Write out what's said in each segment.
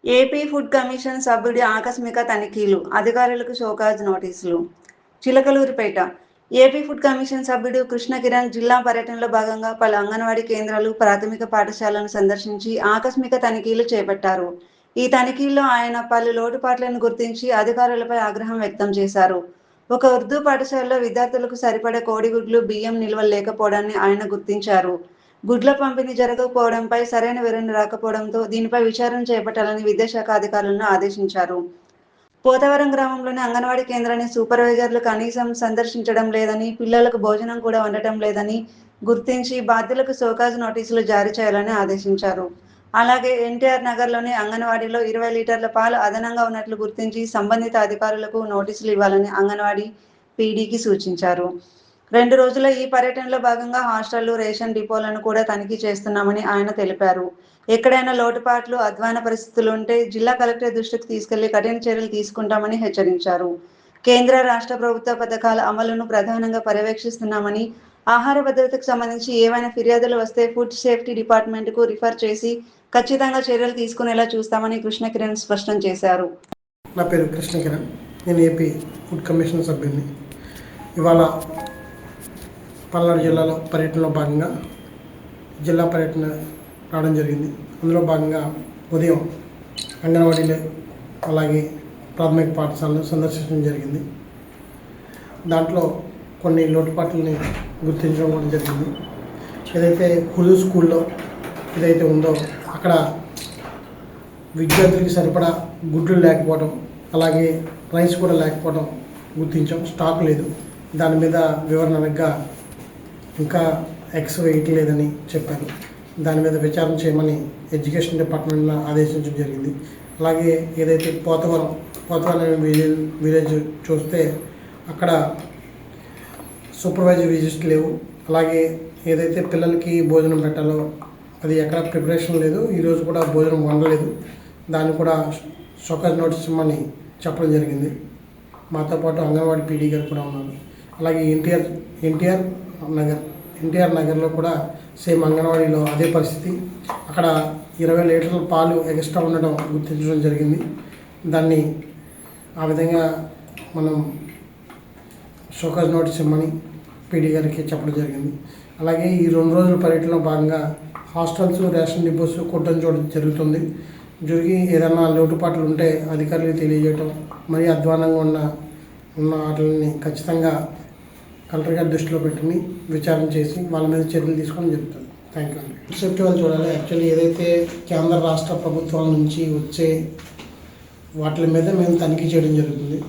AP food commission సభ్యుడి ఆకస్మిక తనిఖీలు, అధికారులకు షోకాజ్ నోటీసులు. చిలకలూరిపేట ఏపీ ఫుడ్ కమిషన్ సభ్యుడు కృష్ణ కిరణ్ జిల్లా పర్యటనలో భాగంగా పలు అంగన్వాడీ కేంద్రాలు, ప్రాథమిక పాఠశాలను సందర్శించి ఆకస్మిక తనిఖీలు చేపట్టారు. ఈ తనిఖీల్లో ఆయన పలు లోటుపాట్లను గుర్తించి అధికారులపై ఆగ్రహం వ్యక్తం చేశారు. ఒక ఉర్దూ పాఠశాలలో విద్యార్థులకు సరిపడే కోడిగుడ్లు, బియ్యం నిల్వలు లేకపోవడాన్ని ఆయన గుర్తించారు. గుడ్ల పంపిణీ జరగకపోవడంపై సరైన వివరణ రాకపోవడంతో దీనిపై విచారణ చేపట్టాలని విద్యాశాఖ అధికారులను ఆదేశించారు. పోతవరం గ్రామంలోని అంగన్వాడీ కేంద్రాన్ని సూపర్వైజర్లు కనీసం సందర్శించడం లేదని, పిల్లలకు భోజనం కూడా వండటం లేదని గుర్తించి బాధ్యులకు షోకాజ్ నోటీసులు జారీ చేయాలని ఆదేశించారు. అలాగే ఎన్టీఆర్ నగర్లోని అంగన్వాడీలో 20 లీటర్ల పాలు అదనంగా ఉన్నట్లు గుర్తించి సంబంధిత అధికారులకు నోటీసులు ఇవ్వాలని అంగన్వాడీ పీడీకి సూచించారు. 2 రోజుల ఈ పర్యటనలో భాగంగా హాస్టళ్లు, రేషన్ డిపోలను కూడా తనిఖీ చేస్తున్నామని ఆయన తెలిపారు. ఎక్కడైనా లోటుపాట్లు, అధ్వాన పరిస్థితులు ఉంటే జిల్లా కలెక్టర్ దృష్టికి తీసుకెళ్లి కఠిన చర్యలు తీసుకుంటామని హెచ్చరించారు. కేంద్ర, రాష్ట్ర ప్రభుత్వ పథకాల అమలును ప్రధానంగా పర్యవేక్షిస్తున్నామని, ఆహార భద్రతకు సంబంధించి ఏవైనా ఫిర్యాదులు వస్తే ఫుడ్ సేఫ్టీ డిపార్ట్మెంట్కు రిఫర్ చేసి ఖచ్చితంగా చర్యలు తీసుకునేలా చూస్తామని కృష్ణ కిరణ్ స్పష్టం చేశారు. నా పేరు కృష్ణ కిరణ్, నేను ఏపీ ఫుడ్ కమిషన్ సభ్యుడిని. ఇవాళ పల్నాడు జిల్లాలో పర్యటనలో భాగంగా జిల్లా పర్యటన రావడం జరిగింది. అందులో భాగంగా ఉదయం అంగన్వాడీలు అలాగే ప్రాథమిక పాఠశాలను సందర్శించడం జరిగింది. దాంట్లో కొన్ని లోటుపాట్లని గుర్తించడం కూడా జరిగింది. ఏదైతే హులు స్కూల్లో ఏదైతే ఉందో అక్కడ విద్యార్థులకి సరిపడా గుడ్లు లేకపోవడం, అలాగే రైస్ కూడా లేకపోవడం గుర్తించాం. స్టాక్ లేదు. దాని మీద వివరణ అడగ్గా ఇంకా ఎగ్స్ వేయట్లేదని చెప్పారు. దాని మీద విచారణ చేయమని ఎడ్యుకేషన్ డిపార్ట్మెంట్లో ఆదేశించడం జరిగింది. అలాగే ఏదైతే పోతవరం విలేజ్ చూస్తే అక్కడ సూపర్వైజర్ విజిట్ లేవు. అలాగే ఏదైతే పిల్లలకి భోజనం పెట్టాలో అది ఎక్కడ ప్రిపరేషన్ లేదు. ఈరోజు కూడా భోజనం వండలేదు. దాన్ని కూడా షోకాజ్ నోటీస్ ఇవ్వమని చెప్పడం జరిగింది. మాతో పాటు అంగన్వాడీ పీడీ గారు కూడా ఉన్నారు. అలాగే ఎన్టీఆర్ నగర్లో కూడా సేమ్ అంగన్వాడీలో అదే పరిస్థితి. అక్కడ 20 లీటర్ల పాలు ఎక్స్ట్రా ఉండడం గుర్తించడం జరిగింది. దాన్ని ఆ విధంగా మనం షోకాజ్ నోటీస్ ఇవ్వమని పీడీ గారికి చెప్పడం జరిగింది. అలాగే ఈ 2 రోజుల పర్యటనలో భాగంగా హాస్టల్స్, రేషన్ డిపోస్ కొట్టడం చూడడం జరుగుతుంది. జరిగి ఏదైనా లోటుపాట్లు ఉంటే అధికారులకు తెలియజేయటం, మరీ అధ్వానంగా ఉన్న వాటిని ఖచ్చితంగా కలెక్టర్ గారి దృష్టిలో పెట్టుకుని విచారణ చేసి వాళ్ళ మీద చర్యలు తీసుకోవడం జరుగుతుంది. థ్యాంక్ యూ అండి. ఫుడ్ సేఫ్టీ వాళ్ళు చూడాలి. యాక్చువల్లీ ఏదైతే కేంద్ర రాష్ట్ర ప్రభుత్వాల నుంచి వచ్చే వాటి మీద మేము తనిఖీ చేయడం జరుగుతుంది.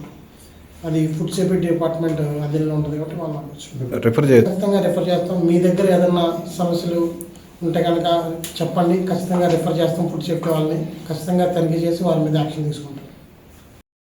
అది ఫుడ్ సేఫ్టీ డిపార్ట్మెంట్ అధీనంలో ఉంటుంది కాబట్టి వాళ్ళు ఖచ్చితంగా రిఫర్ చేస్తాం. మీ దగ్గర ఏదైనా సమస్యలు ఉంటే కనుక చెప్పండి, ఖచ్చితంగా రిఫర్ చేస్తాం. ఫుడ్ సేఫ్టీ వాళ్ళని ఖచ్చితంగా తనిఖీ చేసి వాళ్ళ మీద యాక్షన్ తీసుకుంటాం.